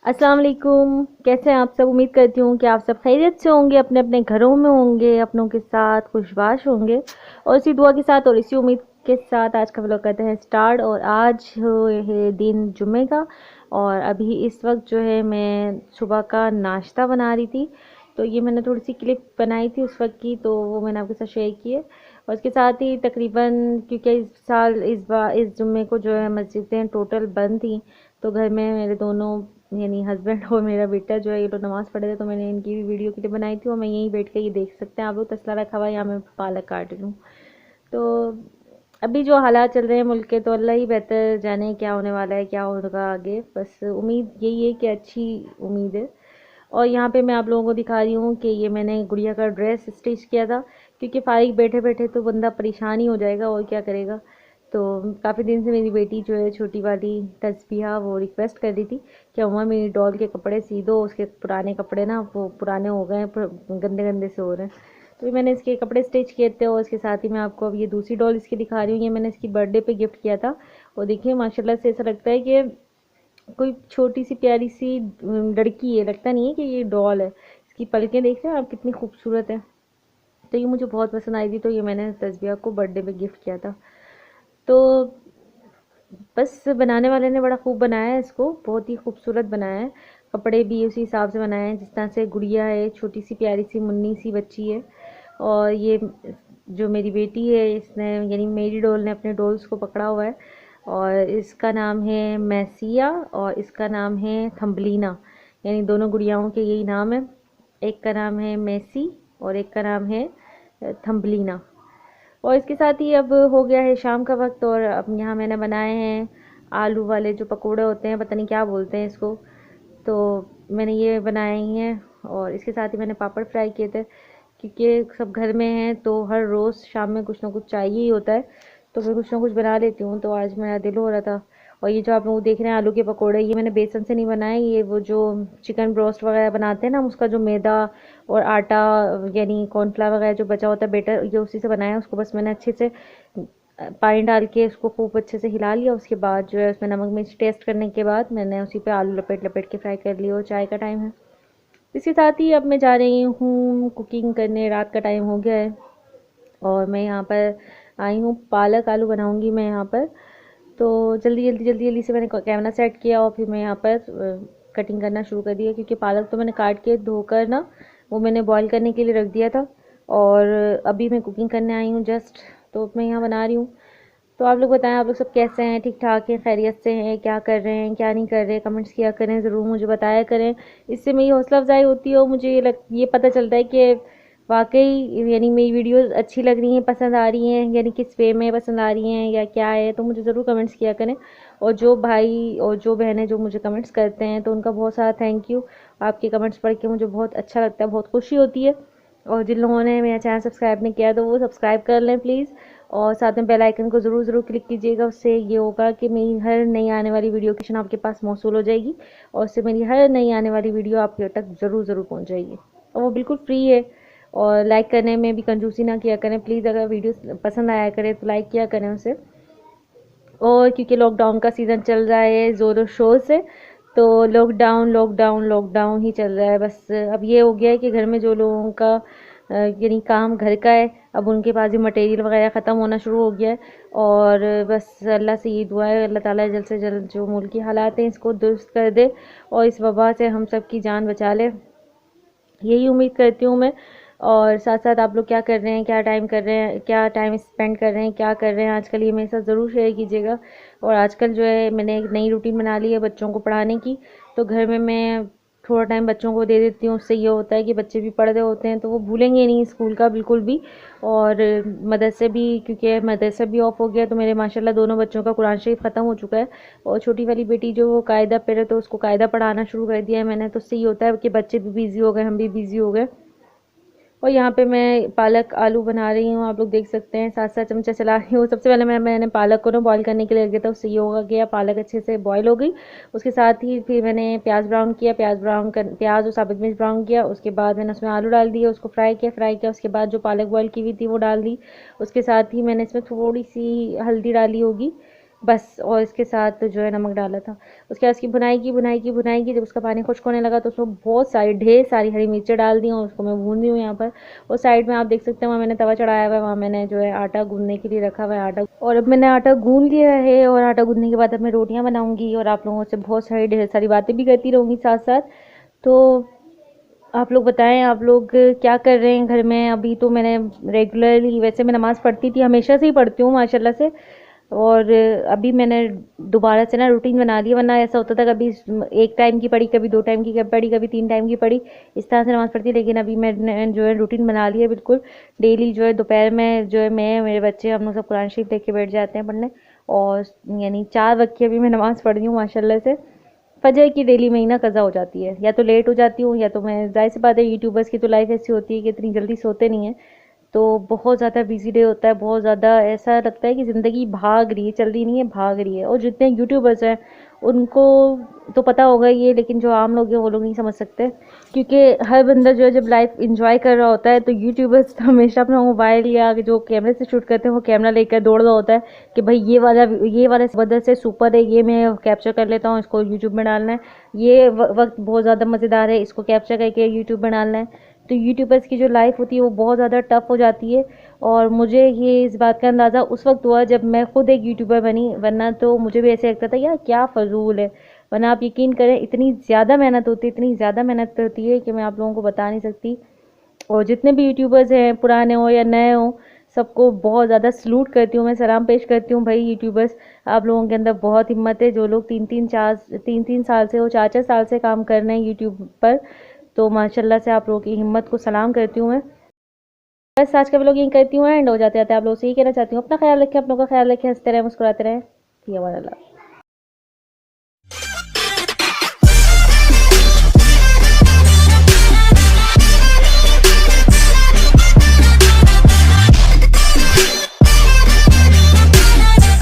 अस्सलाम वालेकुम। कैसे हैं आप सब? उम्मीद करती हूँ कि आप सब खैरियत से होंगे, अपने अपने घरों में होंगे, अपनों के साथ खुशबाश होंगे। और इसी दुआ के साथ और इसी उम्मीद के साथ आज का व्लॉग करते हैं स्टार्ट। और आज है दिन जुम्मे का, और अभी इस वक्त जो है मैं सुबह का नाश्ता बना रही थी। तो ये मैंने थोड़ी सी क्लिप बनाई थी उस वक्त की, तो वो मैंने आपके साथ शेयर की है। और इसके साथ ही तकरीबन, क्योंकि इस साल इस जुम्मे को जो है मस्जिदें टोटल बंद थी, तो घर में मेरे दोनों यानी हस्बैंड और मेरा बेटा जो है ये लोग नमाज़ पढ़े थे, तो मैंने इनकी भी वीडियो क्लिप बनाई थी और मैं यहीं बैठ के ये देख सकते हैं आप लोग। तसला रखा हुआ है, यहाँ मैं पालक काट रही हूँ। तो अभी जो हालात चल रहे हैं मुल्क के, तो अल्लाह ही बेहतर जाने क्या होने वाला है, क्या होगा आगे। बस उम्मीद यही है कि अच्छी उम्मीद है। और यहाँ पे मैं आप लोगों को दिखा रही हूँ कि ये मैंने गुड़िया का ड्रेस स्टिच किया था, क्योंकि फारिग बैठे बैठे तो बंदा परेशान ही हो जाएगा और क्या करेगा। तो काफ़ी दिन से मेरी बेटी जो है छोटी वाली तस्बीहा, वो रिक्वेस्ट कर रही थी कि अम्मा मेरी डॉल के कपड़े सी दो, उसके पुराने कपड़े ना वो पुराने हो गए हैं, गंदे गंदे से हो रहे हैं। तो मैंने इसके कपड़े स्टिच किए थे। और इसके साथ ही मैं आपको अब ये दूसरी डॉल इसकी दिखा रही हूँ। ये मैंने इसकी बर्थडे पे गिफ्ट किया था। और देखिए माशाल्लाह से ऐसा लगता है कि कोई छोटी सी प्यारी सी लड़की है, लगता नहीं है कि ये डॉल है। इसकी पलकें देख रहे हैं आप कितनी खूबसूरत है। तो ये मुझे बहुत पसंद आई थी, तो ये मैंने तस्बिया को बर्थडे पे गिफ्ट किया था। तो बस बनाने वाले ने बड़ा खूब बनाया है इसको, बहुत ही खूबसूरत बनाया है। कपड़े भी उसी हिसाब से बनाए हैं जिस तरह से गुड़िया है, छोटी सी प्यारी सी मुन्नी सी बच्ची है। और ये जो मेरी बेटी है, इसने यानी मेरी डॉल ने अपने डॉल्स को पकड़ा हुआ है। और इसका नाम है मैसिया और इसका नाम है थम्बलीना। यानी दोनों गुड़ियाओं के यही नाम है। एक का नाम है मैसी और एक का नाम है थम्बलीना। और इसके साथ ही अब हो गया है शाम का वक्त, और अब यहाँ मैंने बनाए हैं आलू वाले जो पकोड़े होते हैं, पता नहीं क्या बोलते हैं इसको। तो मैंने ये बनाए ही हैं। और इसके साथ ही मैंने पापड़ फ्राई किए थे, क्योंकि सब घर में हैं तो हर रोज़ शाम में कुछ ना कुछ चाहिए ही होता है। तो मैं कुछ ना कुछ बना लेती हूँ, तो आज मेरा दिल हो रहा था। और ये जो आप लोग देख रहे हैं आलू के पकोड़े, ये मैंने बेसन से नहीं बनाए, ये वो जो चिकन ब्रोस्ट वगैरह बनाते हैं ना, उसका जो मैदा और आटा यानी कॉर्नफ्लावर वगैरह जो बचा होता है बेटर, ये उसी से बनाया है। उसको बस मैंने अच्छे से पानी डाल के उसको खूब अच्छे से हिला लिया। उसके बाद जो है उसमें नमक मिर्च टेस्ट करने के बाद मैंने उसी पे आलू लपेट लपेट के फ्राई कर लिया। और चाय का टाइम है, इसके साथ ही अब मैं जा रही हूँ कुकिंग करने, रात का टाइम हो गया है। और मैं यहाँ पर आई हूँ, पालक आलू बनाऊँगी मैं यहाँ पर। तो जल्दी जल्दी से मैंने कैमरा सेट किया और फिर मैं यहाँ पर कटिंग करना शुरू कर दिया, क्योंकि पालक तो मैंने काट के धोकर ना वो मैंने बॉईल करने के लिए रख दिया था। और अभी मैं कुकिंग करने आई हूँ जस्ट, तो मैं यहाँ बना रही हूँ। तो आप लोग बताएं, आप लोग सब कैसे हैं? ठीक ठाक हैं? खैरियत से हैं? क्या कर रहे हैं, क्या नहीं कर रहे? कमेंट्स किया करें, ज़रूर मुझे बताया करें। इससे मेरी हौसला अफजाई होती है और मुझे ये पता चलता है कि वाकई यानी मेरी वीडियोस अच्छी लग रही हैं, पसंद आ रही हैं, यानी किस वे में पसंद आ रही हैं या क्या है। तो मुझे ज़रूर कमेंट्स किया करें। और जो भाई और जो बहनें जो मुझे कमेंट्स करते हैं, तो उनका बहुत सारा थैंक यू। आपके कमेंट्स पढ़ के मुझे बहुत अच्छा लगता है, बहुत खुशी होती है। और जिन लोगों ने मेरा चैनल सब्सक्राइब नहीं किया तो वो सब्सक्राइब कर लें प्लीज़। और साथ में बेल आइकन को ज़रूर ज़रूर क्लिक कीजिएगा। उससे ये होगा कि मेरी हर नई आने वाली वीडियो की आपके पास मौसूल हो जाएगी, और उससे मेरी हर नई आने वाली वीडियो आपके तक ज़रूर ज़रूर पहुंच जाएगी। और वो बिल्कुल फ्री है। और लाइक करने में भी कंजूसी ना किया करें प्लीज़। अगर वीडियो पसंद आया करे तो लाइक किया करें उसे। और क्योंकि लॉकडाउन का सीज़न चल रहा है ज़ोरों शोर से, तो लॉकडाउन लॉकडाउन लॉकडाउन ही चल रहा है। बस अब ये हो गया है कि घर में जो लोगों का यानी काम घर का है, अब उनके पास भी मटेरियल वगैरह ख़त्म होना शुरू हो गया है। और बस अल्लाह से ये दुआ है, अल्लाह ताला जल्द से जल्द जो मुल्क की हालात हैं इसको दुरुस्त कर दे और इस वबा से हम सब की जान बचा ले, यही उम्मीद करती हूँ मैं। और साथ साथ आप लोग क्या कर रहे हैं, क्या टाइम कर रहे हैं, क्या टाइम स्पेंड कर रहे हैं, क्या कर रहे हैं आजकल, ये मेरे साथ ज़रूर शेयर कीजिएगा। और आजकल जो है मैंने एक नई रूटीन बना ली है बच्चों को पढ़ाने की। तो घर में मैं थोड़ा टाइम बच्चों को दे देती हूँ, उससे ये होता है कि बच्चे भी पढ़ रहे होते हैं तो वो भूलेंगे नहीं स्कूल का बिल्कुल भी। और मदरसे भी, क्योंकि मदरसा भी ऑफ हो गया, तो मेरे माशाल्लाह दोनों बच्चों का कुरान शरीफ ख़त्म हो चुका है। और छोटी वाली बेटी जो वो कायदा पे है, तो उसको कायदा पढ़ाना शुरू कर दिया है मैंने। तो उससे ये होता है कि बच्चे भी बिज़ी हो गए, हम भी बिज़ी हो गए। और यहाँ पे मैं पालक आलू बना रही हूँ, आप लोग देख सकते हैं, साथ साथ चमचा चला रही हूँ। सबसे पहले मैंने पालक को ना बॉईल करने के लिए रख दिया था, उससे ये होगा कि पालक अच्छे से बॉईल हो गई। उसके साथ ही फिर मैंने प्याज ब्राउन किया, प्याज और साबुत मिर्च ब्राउन किया। उसके बाद मैंने उसमें आलू डाल दिया, उसको फ्राई किया। उसके बाद जो पालक बॉईल की हुई थी वो डाल दी। उसके साथ ही मैंने इसमें थोड़ी सी हल्दी डाली होगी, बस। और इसके साथ जो है नमक डाला था। उसके बाद उसकी भुनाई की जब उसका पानी खुश्क होने लगा तो उसमें बहुत सारी ढेर सारी हरी मिर्चें डाल दी और उसको मैं भून रही हूँ यहाँ पर। और साइड में आप देख सकते हैं वहाँ मैंने तवा चढ़ाया हुआ है, वहाँ मैंने जो है आटा गूंदने के लिए रखा हुआ है आटा। और अब मैंने आटा गूंद लिया है और आटा गूंदने के बाद अब मैं रोटियाँ बनाऊँगी और आप लोगों से बहुत सारी ढेर सारी बातें भी करती रहूँगी साथ साथ। तो आप लोग बताएं, आप लोग क्या कर रहे हैं घर में? अभी तो मैंने रेगुलरली, वैसे मैं नमाज़ पढ़ती थी, हमेशा से ही पढ़ती हूँ माशाल्लाह से। और अभी मैंने दोबारा से ना रूटीन बना लिया, वरना ऐसा होता था कभी एक टाइम की पढ़ी, कभी 2 टाइम की पढ़ी, कभी 3 टाइम की पढ़ी, इस तरह से नमाज़ पढ़ती। लेकिन अभी मैंने जो है रूटीन बना लिया बिल्कुल। डेली जो है दोपहर में जो है मैं, मेरे बच्चे, हम लोग सब कुरान शरीफ लेके बैठ जाते हैं पढ़ने। और यानी 4 वक्त की अभी मैं नमाज़ पढ़ रही हूँ माशाल्लाह से। फजर की डेली में ही ना कज़ा हो जाती है, या तो लेट हो जाती हूँ या तो मैं, जाहिर सी बात है यूट्यूबर्स की तो लाइफ ऐसी होती है कि इतनी जल्दी सोते नहीं हैं। तो बहुत ज़्यादा बिजी डे होता है, बहुत ज़्यादा ऐसा लगता है कि ज़िंदगी भाग रही है, चल रही नहीं है, भाग रही है। और जितने यूट्यूबर्स हैं उनको तो पता होगा ये, लेकिन जो आम लोग हैं वो लोग नहीं समझ सकते। क्योंकि हर बंदा जो है जब लाइफ इंजॉय कर रहा होता है तो यूट्यूबर्स तो हमेशा अपना मोबाइल या जो कैमरे से शूट करते हैं वो कैमरा लेकर दौड़ रहा होता है कि भाई ये वाला ज़बरदस्त है, सुपर है, ये मैं कैप्चर कर लेता हूँ, इसको यूट्यूब में डालना है। ये वक्त बहुत ज़्यादा मज़ेदार है, इसको कैप्चर करके यूट्यूब में डालना है। तो यूट्यूबर्स की जो लाइफ होती है वो बहुत ज़्यादा टफ हो जाती है। और मुझे ये इस बात का अंदाज़ा उस वक्त हुआ जब मैं खुद एक यूट्यूबर बनी, वरना तो मुझे भी ऐसे लगता था यार क्या फ़जूल है। वरना आप यकीन करें इतनी ज़्यादा मेहनत होती है, इतनी ज़्यादा मेहनत होती है कि मैं आप लोगों को बता नहीं सकती। और जितने भी यूट्यूबर्स हैं, पुराने हो या नए हो, सबको बहुत ज़्यादा सलूट करती हूँ, मैं सलाम पेश करती हूँ। भाई यूट्यूबर्स, आप लोगों के अंदर बहुत हिम्मत है। जो लोग 3-3 साल से, वो 4-4 साल से काम कर रहे हैं यूट्यूब पर, तो माशाल्लाह से आप लोगों की हिम्मत को सलाम करती हूँ मैं। बस आज का व्लॉग यहीं करती हूँ, एंड हो जाते जाते आप लोगों से यही कहना चाहती हूँ, अपना ख्याल रखें, आप लोगों का ख्याल रखें, हंसते रहें, मुस्कुराते रहें। फी अमान अल्लाह।